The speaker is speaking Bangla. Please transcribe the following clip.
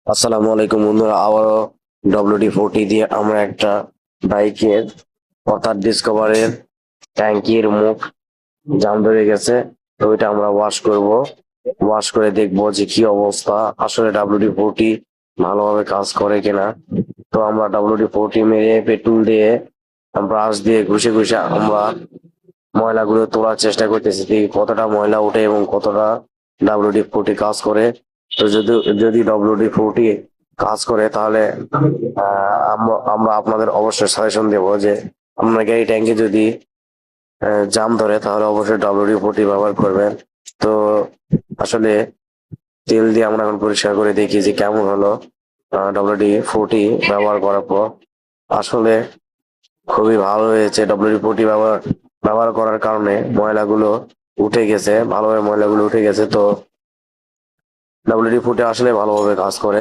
আসসালামু আলাইকুম বন্ধুরা, আবারও WD-40 দিয়ে আমরা একটা বাইকের অর্থাৎ ডিসকভারের ট্যাঙ্কির মুখ জাম ধরে গেছে। তো ওইটা আমরা ওয়াশ করে দেখবো যে কি অবস্থা, আসলে WD-40 ভালোভাবে কাজ করে কিনা। তো আমরা WD-40 মেরে পেট্রোল দিয়ে ব্রাশ দিয়ে ঘষে ঘষে আমরা ময়লাগুলো তোলার চেষ্টা করতেছি, দেখি কতটা ময়লা ওঠে এবং কতটা WD-40 কাজ করে। তো যদি যদি WD-40 কাজ করে তাহলে আমরা আমরা আপনাদের অবশ্যই সাজেশন দেবো যে আপনার গাড়ি ট্যাঙ্কে যদি জাম ধরে তাহলে অবশ্যই WD-40 ব্যবহার করবেন। তো আসলে তেল দিয়ে আমরা এখন পরিষ্কার করে দেখি যে কেমন হলো WD-40 ব্যবহার করার পর। আসলে খুবই ভালো হয়েছে। WD-40 ব্যবহার করার কারণে ময়লাগুলো উঠে গেছে, ভালোভাবে ময়লাগুলো উঠে গেছে। তো WD-40 আসলে ভালোভাবে কাজ করে।